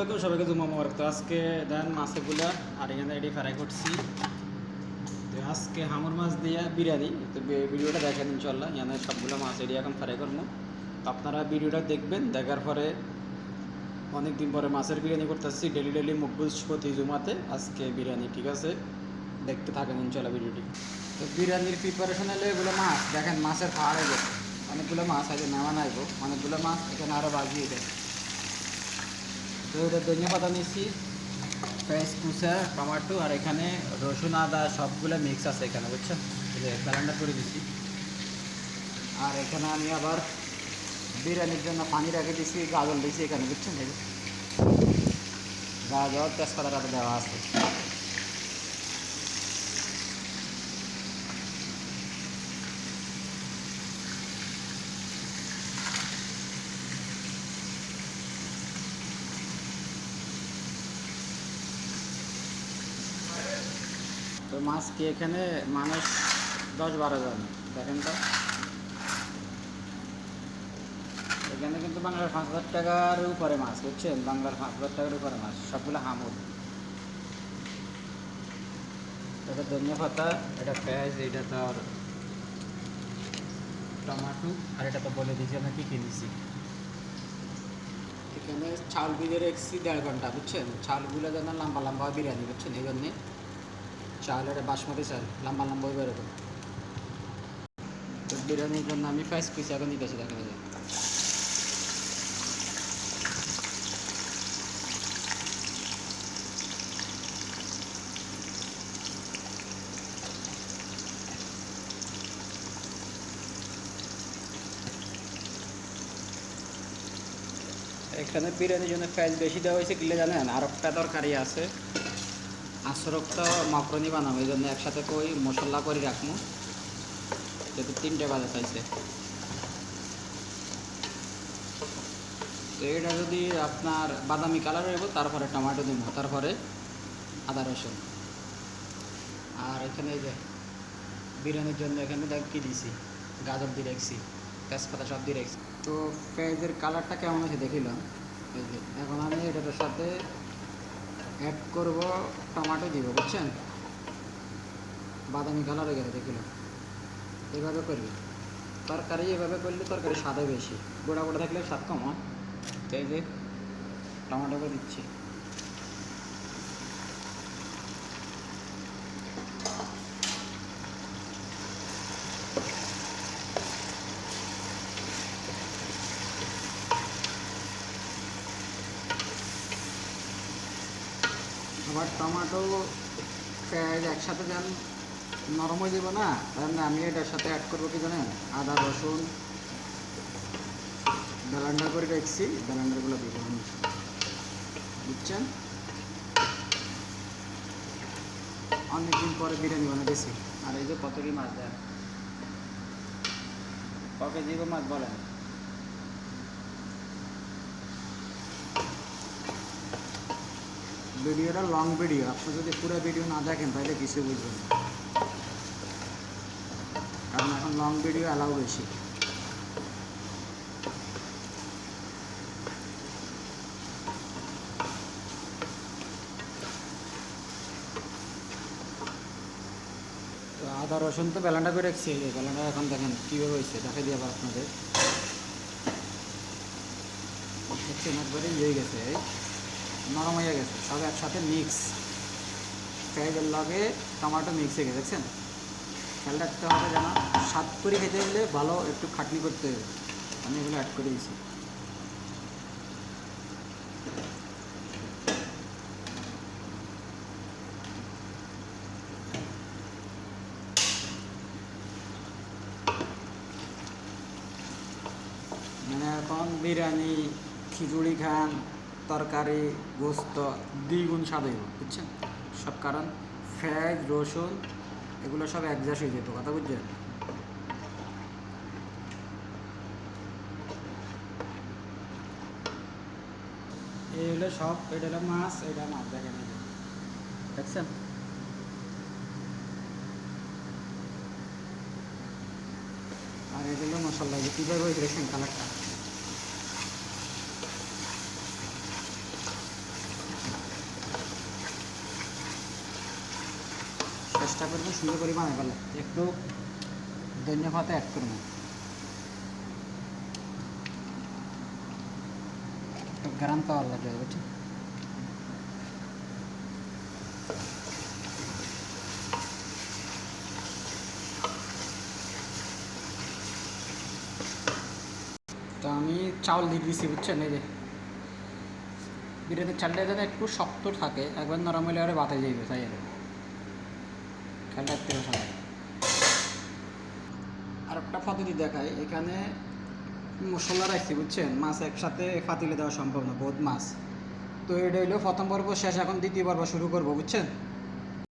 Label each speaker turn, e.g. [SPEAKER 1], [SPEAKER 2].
[SPEAKER 1] আলাইকুম, সবাইকে জুম্মা মোবারক। তো আজকে দেন মাছগুলা আর এখানে এটি ফ্রাই করছি। তো আজকে হামুর মাছ দিয়ে বিরিয়ানি। তো ভিডিওটা দেখেন ইনশাল্লাহ। এখানে সবগুলো মাছ এটি এখন ফ্রাই করবো। তো আপনারা ভিডিওটা দেখবেন, দেখার পরে অনেক দিন পরে মাছের বিরিয়ানি করতেছি ডেলি মকবুল প্রতি জুমাতে। আজকে বিরিয়ানি, ঠিক আছে, দেখতে থাকেন ইনশাল্লাহ ভিডিওটি। তো বিরিয়ানির প্রিপারেশন হলে এগুলো মাছ দেখেন, মাছের পাহাড় হয়ে গেছে, অনেকগুলো মাছ আছে, নেওয়া নাইব অনেকগুলো মাছ এখানে আরও বাজিয়ে দেয়। তো এটা ধনিয়া পাতা নিচ্ছি, পেঁয়াজ কুচা, টমাটো, আর এখানে রসুন আদা সবগুলো মিক্স আছে এখানে, বুঝছেন, ব্লেন্ডার করে দিচ্ছি। আর এখানে আমি আবার বিরিয়ানির জন্য পানি রেখে দিচ্ছি, গাজর দিয়েছি এখানে, বুঝছেন, এই গাজর তেজপাতাটা দেওয়া আছে। তো মাছ কি এখানে মানুষ 10-12 জন, দেখেন তো। এখানে কিন্তু বাংলার 5,000 টাকার উপরে মাছ, বুঝছেন, বাংলার 5,000 টাকার উপরে মাছ, সবগুলো হামুর। এটা ধনিয়া পাতা, এটা পেঁয়াজ, এটা তোর টমাটো, আর এটা তো বলে দিয়েছি আমরা কী কিনেছি। এখানে চাল ভিজে রেখেছি 1.5 ঘন্টা, বুঝছেন, চালগুলো যেন লম্বা লম্বা বিরিয়ানি, বুঝছেন, এই জন্যে চাল, এটা বাসমতি চাল, লম্বা লম্বা বেরোবে। তো বিরিয়ানির জন্য আমি 5 পিস এখন নিতেছি, দেখা যায়। এখানে বিরিয়ানির জন্য পেঁয়াজ বেশি দেওয়া হয়েছে, কিলে জানেন, আর একটা তরকারি আছে আশরক্ত মাকরনি বানাবো, এই জন্য একসাথে কই মশলা করে রাখবো, যেহেতু 3টে বাজে চাইছে। তো এটা যদি আপনার বাদামি কালার হইব, তারপরে টমেটো দিব, তারপরে আদা রসুন। আর এখানে এই যে বিরিয়ানির জন্য এখানে দেখ কী দিয়েছি, গাজর দিয়ে রেখেছি, তেজপাতা সব দিয়ে রেখেছি। তো পেঁয়াজের কালারটা কেমন আছে দেখিলাম। এই যে এখন আমি এটার সাথে অ্যাড করব টমেটো দিব, বুঝছেন, বাদামি কালার হয়ে গেছে দেখিলাম। এভাবে করবি তরকারি, এভাবে করলে তরকারি স্বাদে বেশি, গোড়া গোড়া থাকলে স্বাদ কম হয়। তো এই যে টমেটো দিচ্ছি। আবার টমেটো পেঁয়াজ একসাথে যেন নরম হয়ে যাব না, তাহলে আমি এটার সাথে অ্যাড করবো কি জানেন, আদা রসুন ব্লেন্ডার করে রেখেছি, ব্লেন্ডারগুলো দিব, বুঝছেন। অনেকদিন পরে বিরিয়ানি বানাতেছি। আর এই যে কত কি মাছ দেয়, ক কেজি মাছ বলেন। ভিডিওটা লং ভিডিও, আপনি যদি পুরো ভিডিও না দেখেন তাহলে কিছু বুঝবেন না, কারণ এখন লং ভিডিও অ্যালাউ বেশি। তো আদা রসুন তো বেলান্ডা করে রেখেছি, এই বেলান্ডা এখন দেখেন কীভাবে হয়েছে, দেখাই দিয়ে আবার আপনাদের, দেখছেন, একবারে হয়ে গেছে, এই নরম হয়ে গেছে, সব একসাথে মিক্স, পেঁয়াজের লগে টমেটো মিক্স হয়ে গেছে, দেখছেন। খেয়াল রাখতে হবে যেন স্বাদ করে খেতে গেলে ভালো একটু খাটনি করতে হবে। আমি এগুলো অ্যাড করে দিয়েছি। মানে এখন বিরিয়ানি, খিচুড়ি খান, তরকারি, গোস্ত দ্বিগুণ স্বাদ হইব, বুঝছেন, সব কারণ পেঁয়াজ রসুন এগুলো সব অ্যাডজাস্ট হয়ে যেত, কথা বুঝছেন। এই হলো সব, এটা হলো মাছ, এটা মাছ, দেখেন এই যে, দেখছেন। আর এটা হলো মশলা, কীভাবে হয়েছে দেখছেন কালারটা। চেষ্টা করবেন সুন্দর করে বানাই ফেলে। একটু ধনিয়া পাতা অ্যাড করবো, একটু গরম পাওয়ার লাগে বুঝছি। তো আমি চাউল দিয়ে দিয়েছি বুঝছেন। এই যে বিরিয়ানির চালটা যাতে একটু শক্ত থাকে, একবার নরম হলে আরে বাতাই যাইবে, তাই আর খেয়ালটা একটু সবাই। আর একটা পদ্ধতি দেখাই, এখানে মশলা রাখছি বুঝছেন, মাছ একসাথে ফাতিলে দেওয়া সম্ভব না, বহুত মাছ। তো এটা হইলো প্রথম পর্ব শেষ, এখন দ্বিতীয় পর্ব শুরু করবো বুঝছেন।